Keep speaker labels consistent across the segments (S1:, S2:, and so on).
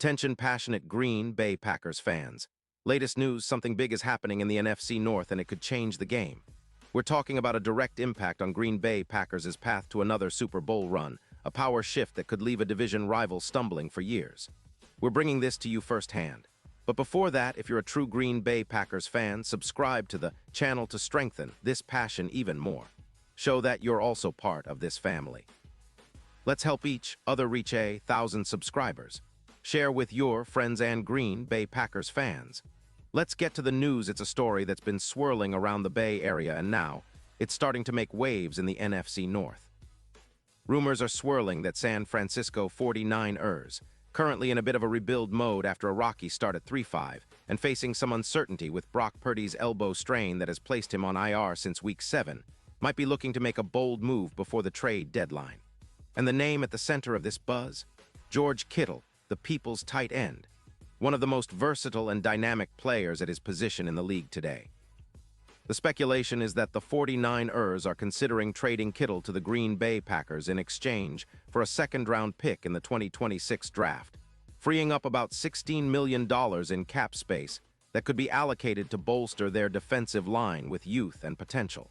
S1: Attention passionate Green Bay Packers fans. Latest news, something big is happening in the NFC North and it could change the game. We're talking about a direct impact on Green Bay Packers' path to another Super Bowl run, a power shift that could leave a division rival stumbling for years. We're bringing this to you firsthand. But before that, if you're a true Green Bay Packers fan, subscribe to the channel to strengthen this passion even more. Show that you're also part of this family. Let's help each other reach 1,000 subscribers. Share with your friends and Green Bay Packers fans. Let's get to the news. It's a story that's been swirling around the Bay Area, and now it's starting to make waves in the NFC North. Rumors are swirling that San Francisco 49ers, currently in a bit of a rebuild mode after a rocky start at 3-5 and facing some uncertainty with Brock Purdy's elbow strain that has placed him on IR since Week 7, might be looking to make a bold move before the trade deadline. And the name at the center of this buzz? George Kittle, the people's tight end, one of the most versatile and dynamic players at his position in the league today. The speculation is that the 49ers are considering trading Kittle to the Green Bay Packers in exchange for a second-round pick in the 2026 draft, freeing up about $16 million in cap space that could be allocated to bolster their defensive line with youth and potential.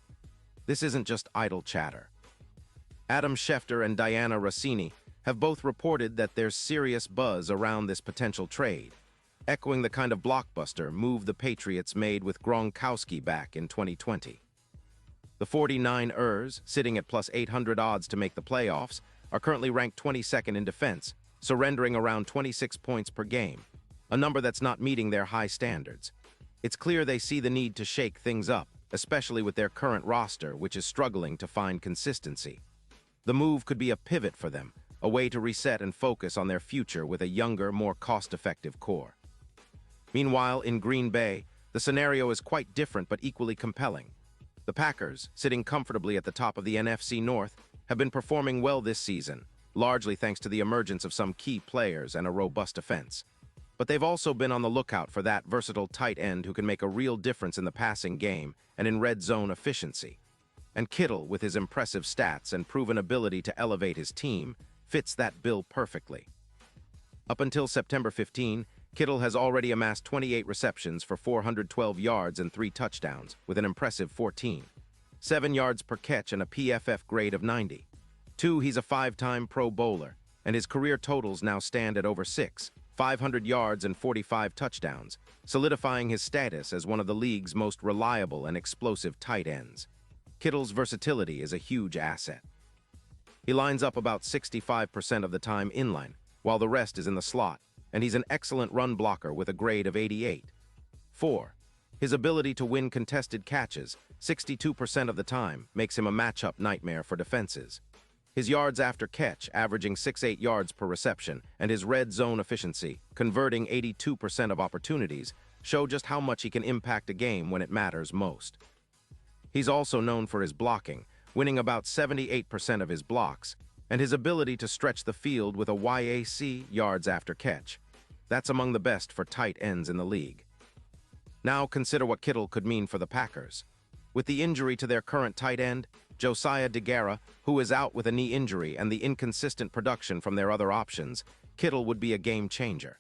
S1: This isn't just idle chatter. Adam Schefter and Diana Rossini have both reported that there's serious buzz around this potential trade, echoing the kind of blockbuster move the Patriots made with Gronkowski back in 2020. The 49ers, sitting at plus 800 odds to make the playoffs, are currently ranked 22nd in defense, surrendering around 26 points per game, a number that's not meeting their high standards. It's clear they see the need to shake things up, especially with their current roster, which is struggling to find consistency. The move could be a pivot for them, a way to reset and focus on their future with a younger, more cost-effective core. Meanwhile, in Green Bay, the scenario is quite different but equally compelling. The Packers, sitting comfortably at the top of the NFC North, have been performing well this season, largely thanks to the emergence of some key players and a robust defense. But they've also been on the lookout for that versatile tight end who can make a real difference in the passing game and in red zone efficiency. And Kittle, with his impressive stats and proven ability to elevate his team, fits that bill perfectly. Up until September 15, Kittle has already amassed 28 receptions for 412 yards and 3 touchdowns, with an impressive 7 yards per catch and a PFF grade of 90. 2, he's a 5-time Pro Bowler, and his career totals now stand at over 500 yards and 45 touchdowns, solidifying his status as one of the league's most reliable and explosive tight ends. Kittle's versatility is a huge asset. He lines up about 65% of the time inline, while the rest is in the slot, and he's an excellent run blocker with a grade of 88. 4. His ability to win contested catches, 62% of the time, makes him a matchup nightmare for defenses. His yards after catch, averaging 6.8 yards per reception, and his red zone efficiency, converting 82% of opportunities, show just how much he can impact a game when it matters most. He's also known for his blocking, winning about 78% of his blocks, and his ability to stretch the field with a YAC, yards after catch. That's among the best for tight ends in the league. Now consider what Kittle could mean for the Packers. With the injury to their current tight end, Josiah DeGuara, who is out with a knee injury, and the inconsistent production from their other options, Kittle would be a game changer.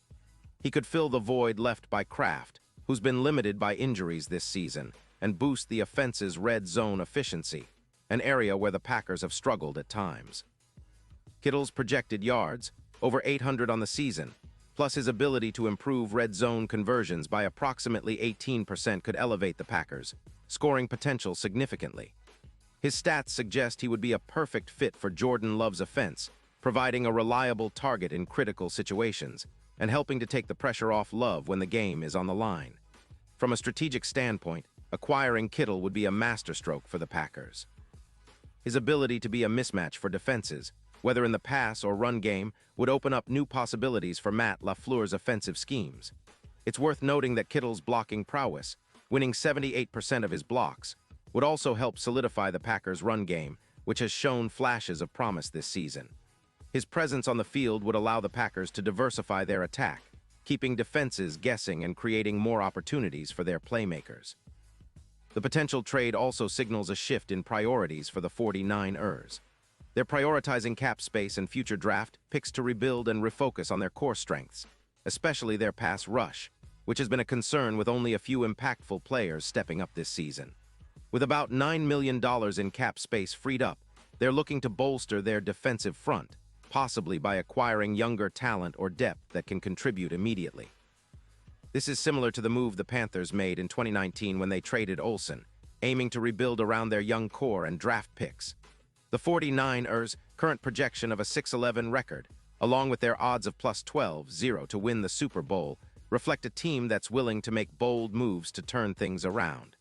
S1: He could fill the void left by Kraft, who's been limited by injuries this season, and boost the offense's red zone efficiency, an area where the Packers have struggled at times. Kittle's projected yards, over 800 on the season, plus his ability to improve red zone conversions by approximately 18% could elevate the Packers' scoring potential significantly. His stats suggest he would be a perfect fit for Jordan Love's offense, providing a reliable target in critical situations and helping to take the pressure off Love when the game is on the line. From a strategic standpoint, acquiring Kittle would be a masterstroke for the Packers. His ability to be a mismatch for defenses, whether in the pass or run game, would open up new possibilities for Matt LaFleur's offensive schemes. It's worth noting that Kittle's blocking prowess, winning 78% of his blocks, would also help solidify the Packers' run game, which has shown flashes of promise this season. His presence on the field would allow the Packers to diversify their attack, keeping defenses guessing and creating more opportunities for their playmakers. The potential trade also signals a shift in priorities for the 49ers. They're prioritizing cap space and future draft picks to rebuild and refocus on their core strengths. especially their pass rush, which has been a concern with only a few impactful players stepping up this season. With about $9 million in cap space freed up, they're looking to bolster their defensive front, possibly by acquiring younger talent or depth that can contribute immediately. This is similar to the move the Panthers made in 2019 when they traded Olsen, aiming to rebuild around their young core and draft picks. The 49ers' current projection of a 6-11 record, along with their odds of plus 12-0 to win the Super Bowl, reflect a team that's willing to make bold moves to turn things around.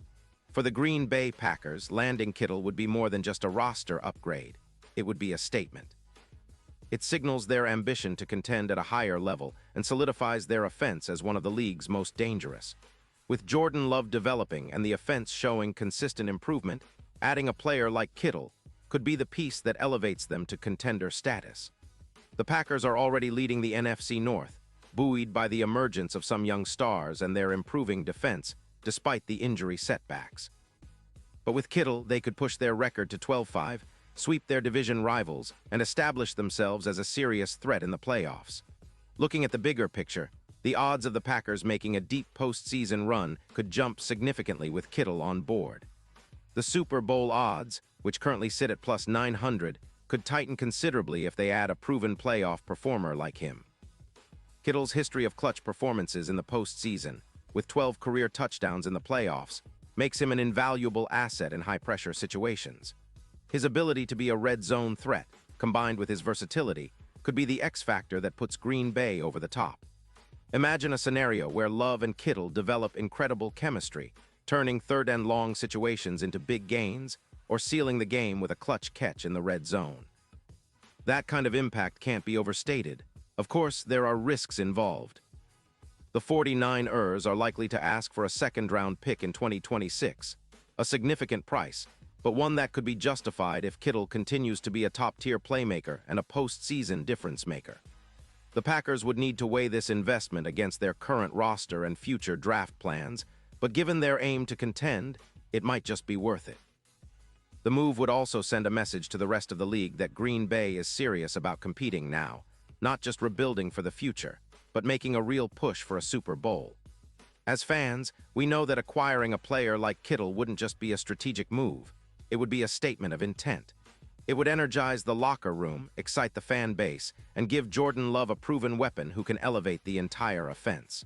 S1: For the Green Bay Packers, landing Kittle would be more than just a roster upgrade. It would be a statement. It signals their ambition to contend at a higher level and solidifies their offense as one of the league's most dangerous. With Jordan Love developing and the offense showing consistent improvement, adding a player like Kittle could be the piece that elevates them to contender status. The Packers are already leading the NFC North, buoyed by the emergence of some young stars and their improving defense, despite the injury setbacks. But with Kittle, they could push their record to 12-5, sweep their division rivals, and establish themselves as a serious threat in the playoffs. Looking at the bigger picture, the odds of the Packers making a deep postseason run could jump significantly with Kittle on board. The Super Bowl odds, which currently sit at plus 900, could tighten considerably if they add a proven playoff performer like him. Kittle's history of clutch performances in the postseason, with 12 career touchdowns in the playoffs, makes him an invaluable asset in high-pressure situations. His ability to be a red zone threat, combined with his versatility, could be the X factor that puts Green Bay over the top. Imagine a scenario where Love and Kittle develop incredible chemistry, turning third-and-long situations into big gains or sealing the game with a clutch catch in the red zone. That kind of impact can't be overstated. Of course, there are risks involved. The 49ers are likely to ask for a second-round pick in 2026, a significant price, but one that could be justified if Kittle continues to be a top-tier playmaker and a postseason difference-maker. The Packers would need to weigh this investment against their current roster and future draft plans, but given their aim to contend, it might just be worth it. The move would also send a message to the rest of the league that Green Bay is serious about competing now, not just rebuilding for the future, but making a real push for a Super Bowl. As fans, we know that acquiring a player like Kittle wouldn't just be a strategic move. It would be a statement of intent. It would energize the locker room, excite the fan base, and give Jordan Love a proven weapon who can elevate the entire offense.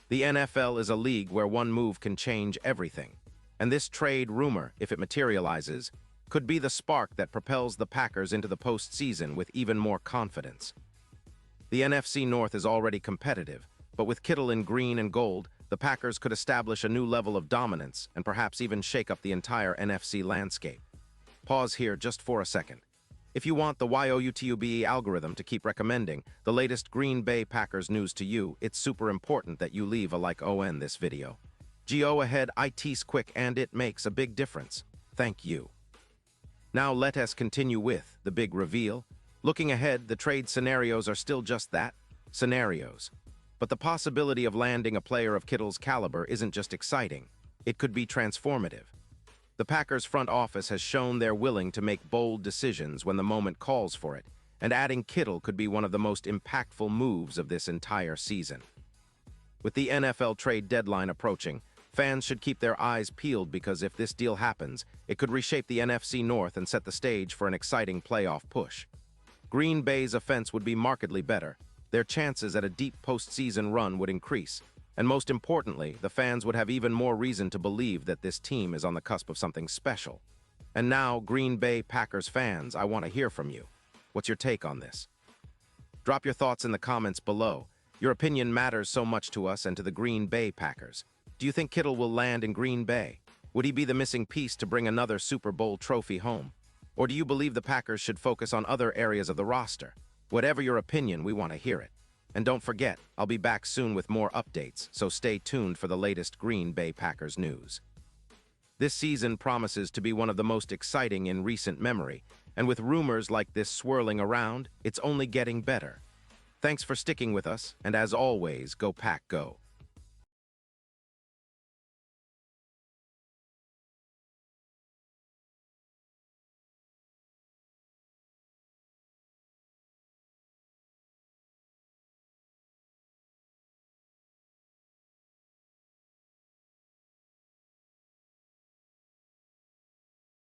S1: The NFL is a league where one move can change everything, and this trade rumor, if it materializes, could be the spark that propels the Packers into the postseason with even more confidence. The NFC North is already competitive, but with Kittle in green and gold, the Packers could establish a new level of dominance and perhaps even shake up the entire NFC landscape. Pause here just for a second. If you want the YOUTUBE algorithm to keep recommending the latest Green Bay Packers news to you, it's super important that you leave a like on this video. Go ahead, it's quick and it makes a big difference. Thank you. Now let us continue with the big reveal. Looking ahead, the trade scenarios are still just that, scenarios. But the possibility of landing a player of Kittle's caliber isn't just exciting, it could be transformative. The Packers front office has shown they're willing to make bold decisions when the moment calls for it, and adding Kittle could be one of the most impactful moves of this entire season. With the NFL trade deadline approaching, fans should keep their eyes peeled because if this deal happens, it could reshape the NFC North and set the stage for an exciting playoff push. Green Bay's offense would be markedly better, their chances at a deep postseason run would increase, and most importantly, the fans would have even more reason to believe that this team is on the cusp of something special. And now, Green Bay Packers fans, I want to hear from you. What's your take on this? Drop your thoughts in the comments below. Your opinion matters so much to us and to the Green Bay Packers. Do you think Kittle will land in Green Bay? Would he be the missing piece to bring another Super Bowl trophy home? Or do you believe the Packers should focus on other areas of the roster? Whatever your opinion, we want to hear it. And don't forget, I'll be back soon with more updates, so stay tuned for the latest Green Bay Packers news. This season promises to be one of the most exciting in recent memory, and with rumors like this swirling around, it's only getting better. Thanks for sticking with us, and as always, go Pack Go.